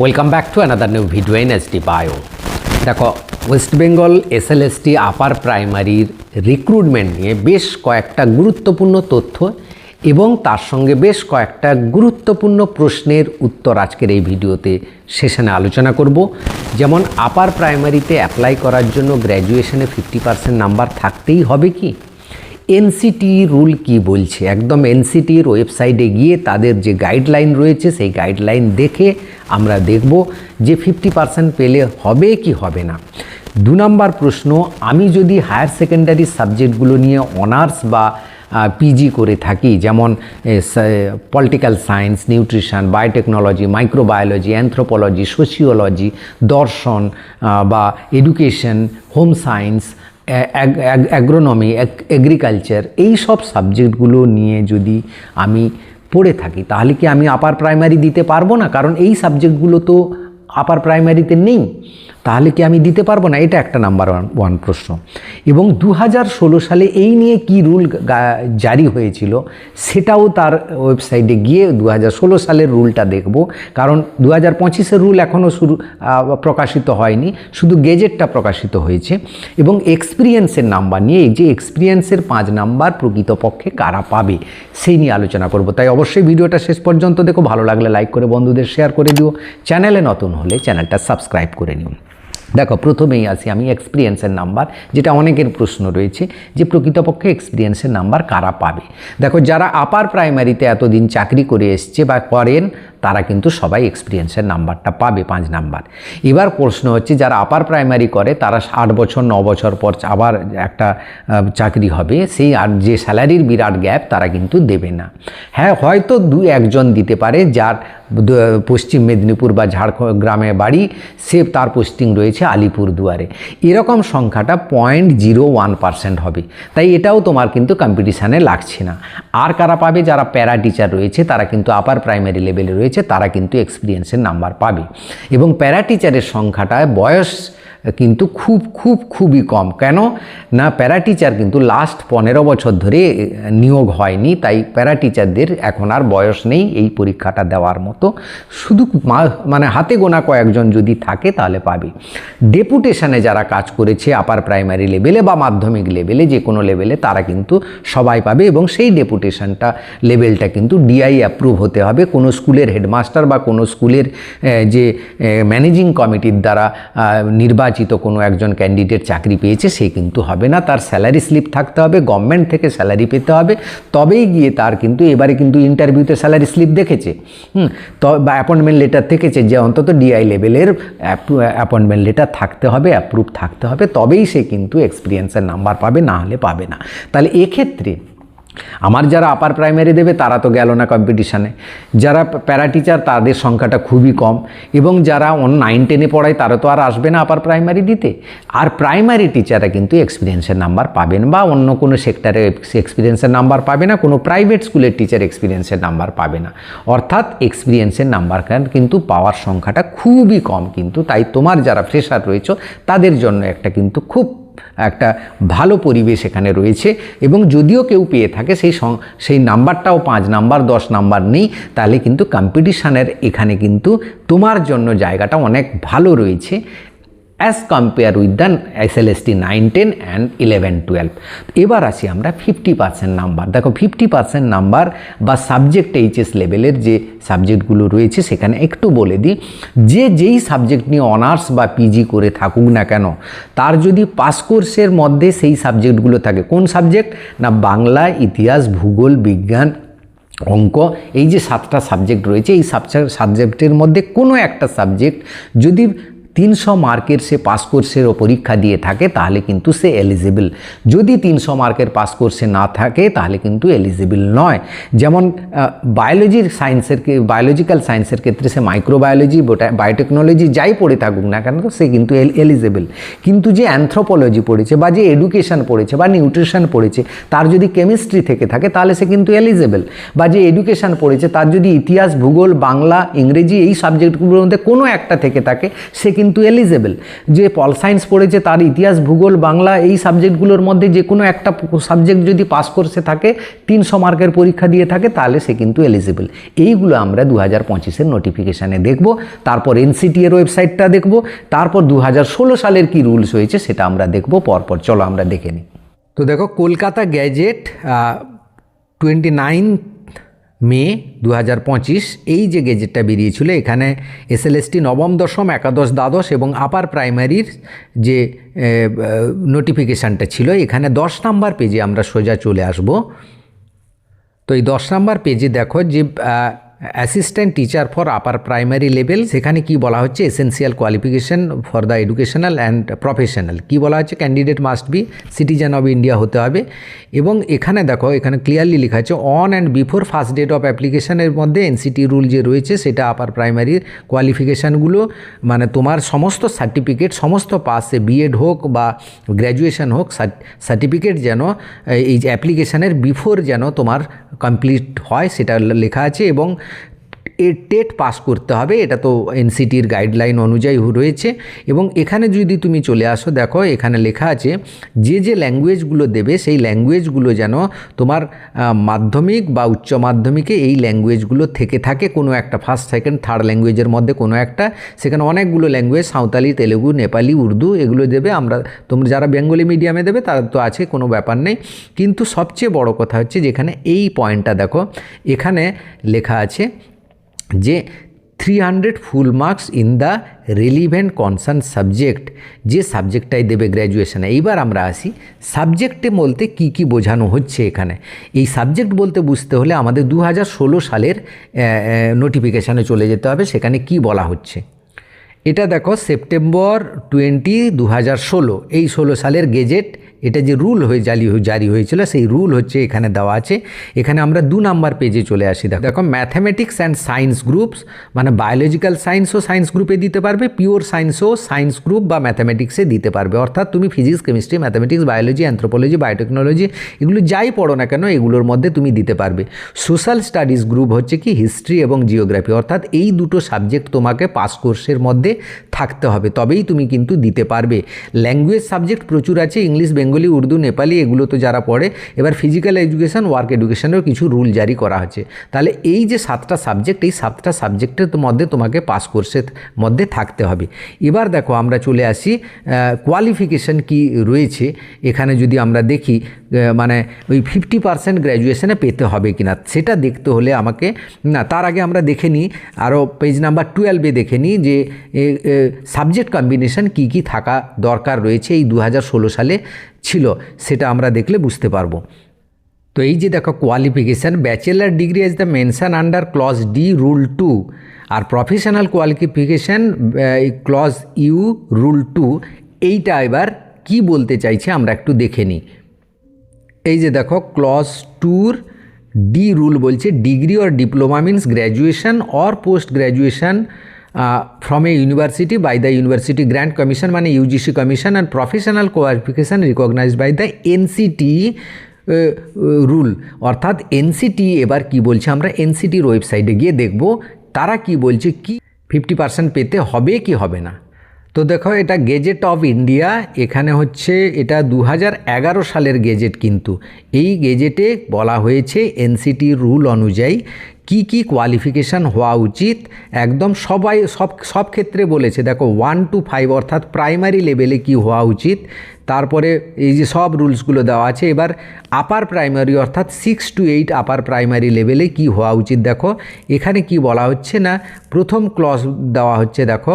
Welcome back to another new video in ST bio. দেখো, West Bengal SLST আপার প্রাইমারির recruitment নিয়ে বেশ কয়েকটা গুরুত্বপূর্ণ তথ্য এবং তার সঙ্গে বেশ কয়েকটা গুরুত্বপূর্ণ প্রশ্নের উত্তর আজকের এই ভিডিওতে সেশনে আলোচনা করব। যেমন আপার প্রাইমারিতে অ্যাপ্লাই করার জন্য গ্র্যাজুয়েশনে 50% নাম্বার থাকতেই হবে কি? এনসিটি রুল কি বলছে, একদম এনসিটির ওয়েবসাইটে গিয়ে তাদের যে গাইডলাইন রয়েছে সেই গাইডলাইন দেখে আমরা দেখব যে 50% পেলে হবে কি হবে না। 2 নম্বর প্রশ্ন, আমি যদি হায়ার সেকেন্ডারি সাবজেক্টগুলো নিয়ে অনার্স বা পিজি করে থাকি, যেমন political science, nutrition, biotechnology, microbiology, anthropology, sociology, দর্শন বা education, home science, agronomy, agriculture, এই সব সাবজেক্টগুলো নিয়ে যদি আমি পড়ে থাকি তাহলে কি আমি আপার প্রাইমারি দিতে পারবো না? কারণ এই সাবজেক্টগুলো তো আপার প্রাইমারিতে নেই, তাহলে কি আমি দিতে পারবো না? এটা একটা নাম্বার ওয়ান প্রশ্ন। এবং 2016 সালে এই নিয়ে কি রুল জারি হয়েছিল সেটাও তার ওয়েবসাইটে গিয়ে 2016 সালের রুলটা দেখব, কারণ 2025-এর রুল এখনও প্রকাশিত হয়নি, শুধু গেজেটটা প্রকাশিত হয়েছে। এবং এক্সপিরিয়েন্সের নাম্বার নিয়ে, এই যে এক্সপিরিয়েন্সের 5 নাম্বার প্রকৃতপক্ষে কারা পাবে সেই নিয়ে আলোচনা করব। তাই অবশ্যই ভিডিওটা শেষ পর্যন্ত দেখো, ভালো লাগলে লাইক করে বন্ধুদের শেয়ার করে দিও, চ্যানেলে নতুন হলে চ্যানেলটা সাবস্ক্রাইব করে নিও। দেখো, প্রথমেই আসি আমি এক্সপিরিয়েন্সের নাম্বার, যেটা অনেকের প্রশ্ন রয়েছে যে প্রকৃতপক্ষে এক্সপিরিয়েন্সের নাম্বার কারা পাবে। দেখো, যারা আপার প্রাইমারিতে এতদিন চাকরি করে এসছে বা করেন তারা কিন্তু সবাই এক্সপিরিয়েন্সের নাম্বারটা পাবে, 5 নাম্বার। এবার প্রশ্ন হচ্ছে যারা আপার প্রাইমারি করে তারা 8 বছর 9 বছর পর আবার একটা চাকরি হবে, সেই আর যে স্যালারির বিরাট গ্যাপ তারা কিন্তু দেবে না। হ্যাঁ, হয়তো 2-1 দিতে পারে যার পশ্চিম মেদিনীপুর বা ঝাড়গ্রামে বাড়ি, সে তার পোস্টিং রয়েছে আলিপুরদুয়ারে, এরকম সংখ্যাটা 0.01% হবে। তাই এটাও তোমার কিন্তু কম্পিটিশানে লাগছে না। আর কারা পাবে? যারা প্যারা টিচার রয়েছে তারা কিন্তু আপার প্রাইমারি লেভেলে রয়েছে, তারা কিন্তু এক্সপিরিয়েন্সের নাম্বার পাবে। এবং প্যারা টিচারের সংখ্যাটায় বয়স কিন্তু খুবই কম। কেন না, প্যারা টিচার কিন্তু লাস্ট 15 বছর ধরে নিয়োগ হয়নি, তাই প্যারা টিচারদের এখন আর বয়স নেই এই পরীক্ষাটা দেওয়ার মতো, শুধু মানে হাতে গোনা কয়েকজন যদি থাকে তাহলে পাবে। ডেপুটেশনে যারা কাজ করেছে আপার প্রাইমারি লেভেলে বা মাধ্যমিক লেভেলে, যে কোনো লেভেলে, তারা কিন্তু সবাই পাবে। এবং সেই ডেপুটেশনটা লেভেলটা কিন্তু ডিআই অ্যাপ্রুভ হতে হবে। কোনো স্কুলের হেডমাস্টার বা কোনো স্কুলের যে ম্যানেজিং কমিটির দ্বারা নির্বাচিত কোনো একজন ক্যান্ডিডেট চাকরি পেয়েছে সে কিন্তু হবে না, তার স্যালারি স্লিপ থাকতে হবে, গভর্নমেন্ট থেকে স্যালারি পেতে হবে, তবেই গিয়ে তার কিন্তু, এবারে কিন্তু ইন্টারভিউতে স্যালারি স্লিপ দেখেছে, বা অ্যাপয়েন্টমেন্ট লেটার থেকেছে যে অন্তত ডিআই লেভেলের অ্যাপয়েন্টমেন্ট লেটার থাকতে হবে, অ্যাপ্রুভ থাকতে হবে, তবেই সে কিন্তু এক্সপিরিয়েন্সের নাম্বার পাবে, না হলে পাবে না। তাহলে এক্ষেত্রে আমার যারা আপার প্রাইমারি দেবে তারা তো গেল না কম্পিটিশানে, যারা প্যারা টিচার তাদের সংখ্যাটা খুবই কম, এবং যারা 9-10-এ পড়ায় তারা তো আর আসবে না আপার প্রাইমারি দিতে। আর প্রাইমারি টিচাররা কিন্তু এক্সপিরিয়েন্সের নাম্বার পাবেন, বা অন্য কোনো সেক্টরে এক্সপিরিয়েন্সের নাম্বার পাবে না, কোনো প্রাইভেট স্কুলের টিচার এক্সপিরিয়েন্সের নাম্বার পাবে না। অর্থাৎ এক্সপিরিয়েন্সের নাম্বার কিন্তু পাওয়ার সংখ্যাটা খুবই কম কিন্তু। তাই তোমার যারা ফ্রেশার রয়েছে তাদের জন্য একটা ভালো পরিবেশ এখানে রয়েছে। এবং যদিও কেউ পেয়ে থাকে সেই নাম্বারটাও 5 নাম্বার 10 নাম্বার নেই, তাহলে কিন্তু কম্পিটিশানের এখানে কিন্তু তোমার জন্য জায়গাটা অনেক ভালো রয়েছে as compare with the SLST 9, 10 and 11, 12। এবার আসি আমরা 50% নাম্বার। দেখো, 50% নাম্বার বা সাবজেক্ট এইচএস লেভেলের যে সাবজেক্টগুলো রয়েছে সেখানে একটু বলে দিই, যেই সাবজেক্ট নিয়ে অনার্স বা পিজি করে থাকুক না কেন, তার যদি পাস কোর্সের মধ্যে সেই সাবজেক্টগুলো থাকে, কোন সাবজেক্ট না, বাংলা, ইতিহাস, ভূগোল, বিজ্ঞান, অঙ্ক, এই যে 7টা সাবজেক্ট রয়েছে, এই সাবজেক্টের মধ্যে কোনো একটা সাবজেক্ট যদি 300 মার্কের সে পাস কোর্সের পরীক্ষা দিয়ে থাকে তাহলে কিন্তু সে এলিজিবল। যদি 300 মার্কের পাস কোর্সে না থাকে তাহলে কিন্তু এলিজিবল নয়। যেমন বায়োলজিক্যাল সায়েন্সের ক্ষেত্রে সে মাইক্রোবায়োলজি, বায়োটেকনোলজি যাই পড়ে থাকুক না কেন সে কিন্তু এলিজিবল। কিন্তু যে অ্যানথ্রোপোলজি পড়েছে বা যে এডুকেশন পড়েছে বা নিউট্রিশন পড়েছে তার যদি কেমিস্ট্রি থেকে থাকে তাহলে সে কিন্তু এলিজিবল। বা যে এডুকেশন পড়েছে তার যদি ইতিহাস, ভূগোল, বাংলা, ইংরেজি এই সাবজেক্টগুলোর মধ্যে কোনো একটা থেকে থাকে সে কিন্তু এলিজেবল। যে পল সায়েন্স পড়েছে তার ইতিহাস, ভূগোল, বাংলা এই সাবজেক্টগুলোর মধ্যে যে কোনো একটা সাবজেক্ট যদি পাস কোর্সে থাকে, 300 মার্কের পরীক্ষা দিয়ে থাকে, তাহলে সে কিন্তু এলিজেবল। এইগুলো আমরা 2025-এর নোটিফিকেশানে দেখব। তারপর NCT এর ওয়েবসাইটটা দেখব, তারপর 2016 সালের কি রুলস হয়েছে সেটা আমরা দেখব পরপর। চলো আমরা দেখে নিই। তো দেখো, কলকাতা গ্যাজেট 29 মে 2025 এই যে গেজেটটা বেরিয়েছিল, এখানে SLST নবম, দশম, একাদশ, দ্বাদশ এবং আপার প্রাইমারির যে নোটিফিকেশানটা ছিল, এখানে 10 নাম্বার পেজে আমরা সোজা চলে আসব। তো এই 10 নাম্বার পেজে দেখো যে assistant teacher for upper primary level, সেখানে কি বলা হচ্ছে, essential qualification for the educational and professional. কি বলা হচ্ছে, candidate must be citizen of India হতে হবে। এবং এখানে দেখো, এখানে ক্লিয়ারলি লেখা আছে on and before first date of অ্যাপ্লিকেশনের মধ্যে NCT রুল যে রয়েছে সেটা আপার প্রাইমারির কোয়ালিফিকেশানগুলো, মানে তোমার সমস্ত সার্টিফিকেট, সমস্ত পাসে B.Ed হোক বা গ্র্যাজুয়েশন হোক, সার্টিফিকেট যেন এই যে অ্যাপ্লিকেশানের বিফোর যেন তোমার কমপ্লিট হয় সেটা লেখা আছে। এবং টেট পাস করতে হবে, এটা তো NCTর গাইডলাইন অনুযায়ী রয়েছে। এবং এখানে যদি তুমি চলে আসো, দেখো এখানে লেখা আছে যে যে ল্যাঙ্গুয়েজগুলো দেবে সেই ল্যাঙ্গুয়েজগুলো যেন তোমার মাধ্যমিক বা উচ্চ মাধ্যমিকে এই ল্যাঙ্গুয়েজগুলো থেকে থাকে, কোনো একটা ফার্স্ট, সেকেন্ড, থার্ড ল্যাঙ্গুয়েজের মধ্যে কোনো একটা। সেখানে অনেকগুলো ল্যাঙ্গুয়েজ, সাঁওতালি, তেলেগু, নেপালি, উর্দু এগুলো দেবে। তোমরা যারা বেঙ্গলি মিডিয়ামে দেবে তাদের তো আছে, কোনো ব্যাপার নেই। কিন্তু সবচেয়ে বড় কথা হচ্ছে যেখানে এই পয়েন্টটা দেখো, এখানে লেখা আছে যে 300 full marks in the relevant concern subject, যে সাবজেক্টটাই দেবে গ্র্যাজুয়েশনে। এইবার আমরা আসি সাবজেক্টে বলতে কি কি বোঝানো হচ্ছে এখানে। এই সাবজেক্ট বলতে বুঝতে হলে আমাদের 2016 সালের নোটিফিকেশানে চলে যেতে হবে। সেখানে কি বলা হচ্ছে এটা দেখো, সেপ্টেম্বর 20, 2016 এই 16 সালের গেজেট। এটা যে রুল জারি হয়েছিল সেই রুল হচ্ছে এখানে দেওয়া আছে। এখানে আমরা 2 নাম্বার পেজে চলে আসি। দেখো ম্যাথামেটিক্স অ্যান্ড সায়েন্স গ্রুপস, মানে বায়োলজিক্যাল সায়েন্সও সায়েন্স গ্রুপে দিতে পারবে, পিওর সায়েন্সও সায়েন্স গ্রুপ বা ম্যাথামেটিক্সে দিতে পারবে। অর্থাৎ তুমি physics, chemistry, mathematics, biology, anthropology, biotechnology এগুলো যাই পড়ো না কেন এগুলোর মধ্যে তুমি দিতে পারবে। সোশ্যাল স্টাডিজ গ্রুপ হচ্ছে কি হিস্ট্রি এবং জিওগ্রাফি। অর্থাৎ এই দুটো সাবজেক্ট তোমাকে পাস কোর্সের মধ্যে থাকতে হবে, তবেই তুমি কিন্তু দিতে পারবে। ল্যাঙ্গুয়েজ সাবজেক্ট প্রচুর আছে, ইংলিশ, বেঙ্গলি, উর্দু, নেপালি এগুলো তো যারা পড়ে। এবার ফিজিক্যাল এডুকেশন, ওয়ার্ক এডুকেশনেরও কিছু রুল জারি করা হচ্ছে। তাহলে এই যে 7টা সাবজেক্ট, এই 7টা সাবজেক্টের মধ্যে তোমাকে পাস কোর্সের মধ্যে থাকতে হবে। এবার দেখো আমরা চলে আসি কোয়ালিফিকেশন কি রয়েছে। এখানে যদি আমরা দেখি মানে ওই 50% গ্র্যাজুয়েশনে পেতে হবে কিনা সেটা দেখতে হলে আমাকে না, তার আগে আমরা দেখে নিই আরও পেজ নাম্বার 12-এ দেখে নিই যে সাবজেক্ট কম্বিনেশন কি কি থাকা দরকার রয়েছে এই 2016 সালে ছিল, সেটা আমরা দেখলে বুঝতে পারবো। তো এই যে দেখো qualification, bachelor degree as the mention under clause D rule 2, আর professional qualification clause U rule 2। এইটা এবার কি বলতে চাইছে আমরা একটু দেখে নিই। এই যে দেখো ক্লজ 2 ডি রুল বলছে degree or diploma means graduation or post graduation from a university by the University Grant Commission মানে UGC Commission and professional qualification recognized by the NCT rule. অর্থাৎ NCT এবার কি বলছে, আমরা NCTর ওয়েবসাইটে গিয়ে দেখব তারা কি বলছে, কি 50% পেতে হবে কি হবে না। তো দেখো এটা গেজেট অফ ইন্ডিয়া, এখানে হচ্ছে এটা 2011 সালের গেজেট। কিন্তু এই গেজেটে বলা হয়েছে NCT রুল অনুযায়ী কি কি কোয়ালিফিকেশান হওয়া উচিত, একদম সব ক্ষেত্রে বলেছে। দেখো 1 to 5 অর্থাৎ প্রাইমারি লেভেলে কি হওয়া উচিত, তারপরে এই যে সব রুলসগুলো দেওয়া আছে। এবার আপার প্রাইমারি অর্থাৎ 6 to 8 আপার প্রাইমারি লেভেলে কি হওয়া উচিত। দেখো এখানে কি বলা হচ্ছে না, প্রথম ক্লজ দেওয়া হচ্ছে দেখো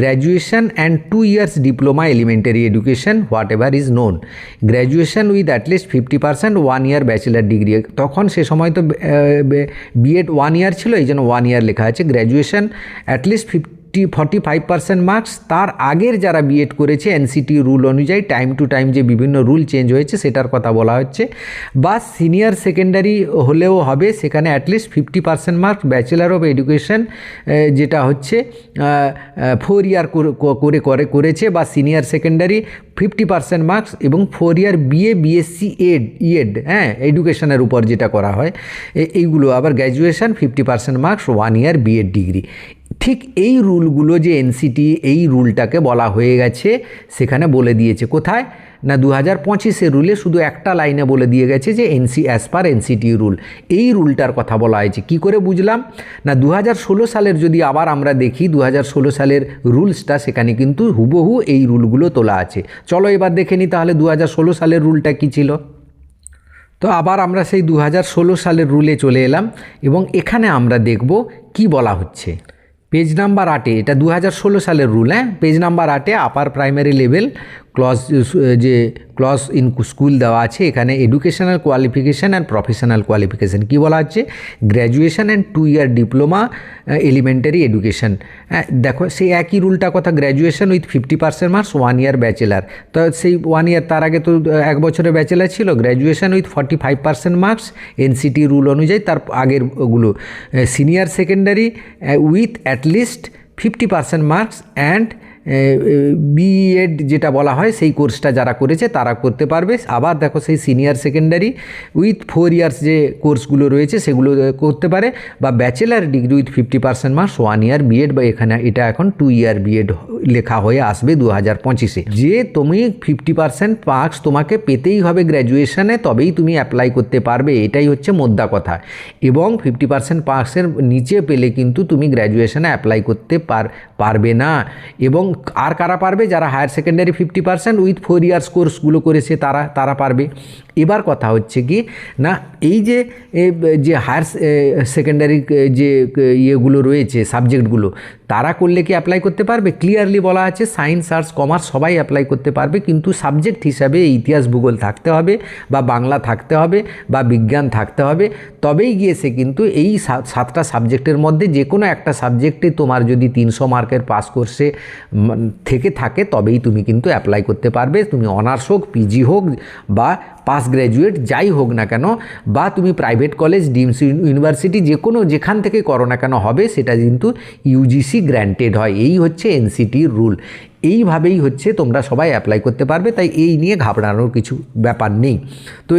graduation and 2 years diploma elementary education what ever is known, graduation with at least 50%, 1 year bachelor degree. তখন সে সময় তো B.Ed 1 year ছিল, এই জন্য 1 year লেখা আছে। Graduation at least 45% marks. তার আগের যারা B.Ed করেছে NCT রুল অনুযায়ী টাইম টু টাইম যে বিভিন্ন রুল চেঞ্জ হয়েছে সেটার কথা বলা হচ্ছে, বা সিনিয়র সেকেন্ডারি হলেও হবে, সেখানে at least 50% marks. Bachelor of education যেটা হচ্ছে 4 year করেছে বা সিনিয়র সেকেন্ডারি 50% মার্কস, এবং 4 year BA BSc ED হ্যাঁ এডুকেশনের উপর যেটা করা হয় এইগুলো। আবার graduation 50% marks, 1 year B.Ed degree. ঠিক এই রুলগুলো যে এনসিটি এই রুলটাকে বলা হয়ে গেছে, সেখানে বলে দিয়েছে কোথায় না 2025 রুলে শুধু একটা লাইনে বলে দিয়ে গেছে যে অ্যাজ পার এনসিটি রুল। এই রুলটার কথা বলা হয়েছে। কি করে বুঝলাম না 2016 সালের যদি আবার আমরা দেখি 2016 সালের রুলসটা, সেখানে কিন্তু হুবহু এই রুলগুলো তোলা আছে। চলো এবার দেখে নিই তাহলে 2016 সালের রুলটা কী ছিল। তো আবার আমরা সেই 2016 সালের রুলে চলে এলাম এবং এখানে আমরা দেখব কি বলা হচ্ছে। পেজ নাম্বার 8-এ, এটা 2016 সালের রুল, পেজ নাম্বার 8-এ upper primary level clause in school দেওয়া আছে। এখানে educational qualification and professional qualification কী বলা হচ্ছে, graduation and 2 year diploma elementary education. দেখো সেই একই রুলটা কথা, graduation with 50% marks, 1 year bachelor. তো সেই 1 ইয়ার, তার আগে তো 1 বছরের ব্যাচেলার ছিল। Graduation with 45% marks NCT rule অনুযায়ী, তার আগের ওগুলো senior secondary with at least 50% marks and B Ed যেটা বলা হয় সেই কোর্সটা যারা করেছে তারা করতে পারবে। আবার দেখো সেই সিনিয়র সেকেন্ডারি উইথ 4 ইয়ার্স যে কোর্সগুলো রয়েছে সেগুলো করতে পারে, বা bachelor degree with 50% marks, 1 year BEd, বা এখানে এটা এখন 2 ইয়ার বিএড লেখা হয়ে আসবে 2025-এ। যে তুমি 50% মার্কস তোমাকে পেতেই হবে গ্র্যাজুয়েশনে, তবেই তুমি অ্যাপ্লাই করতে পারবে, এটাই হচ্ছে মোদ্দা কথা। এবং 50% মার্কসের নিচে পেলে কিন্তু তুমি গ্র্যাজুয়েশনে অ্যাপ্লাই করতে পারবে না। এবং আর কারা পারবে, যারা হায়ার সেকেন্ডারি 50% উইথ 4 ইয়ার্স কোর্সগুলো করেছে তারা পারবে। এবার কথা হচ্ছে কি না এই যে হায়ার সেকেন্ডারি যে ইয়েগুলো রয়েছে সাবজেক্টগুলো, তারা করলে কি অ্যাপ্লাই করতে পারবে? ক্লিয়ারলি বলা আছে সায়েন্স, আর্টস, কমার্স সবাই অ্যাপ্লাই করতে পারবে, কিন্তু সাবজেক্ট হিসাবে ইতিহাস, ভূগোল থাকতে হবে, বা বাংলা থাকতে হবে, বা বিজ্ঞান থাকতে হবে। তবেই গিয়ে সে কিন্তু এই 7টা সাবজেক্টের মধ্যে যে কোনো একটা সাবজেক্টে তোমার যদি 300 মার্কের পাস কোর্সে থেকে থাকে তবেই তুমি কিন্তু অ্যাপ্লাই করতে পারবে। তুমি অনার্স হোক, পিজি হোক, বা পাস গ্র্যাজুয়েট যাই হোক না কেন, বা তুমি প্রাইভেট কলেজ, ডিমস ইউনিভার্সিটি যেখান থেকে করো না কেন হবে, সেটা কিন্তু ইউজিসি গ্র্যান্টেড হয়। এই হচ্ছে এনসিটির রুল। এইভাবেই হচ্ছে তোমরা সবাই অ্যাপ্লাই করতে পারবে, তাই এই নিয়ে ঘাবড়ানোর কিছু ব্যাপার নেই। তো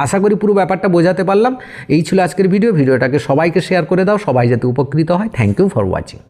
আশা করি পুরো ব্যাপারটা বোঝাতে পারলাম। এই ছিল আজকের ভিডিওটাকে সবাইকে শেয়ার করে দাও, সবাই যাতে উপকৃত হয়। Thank you for watching.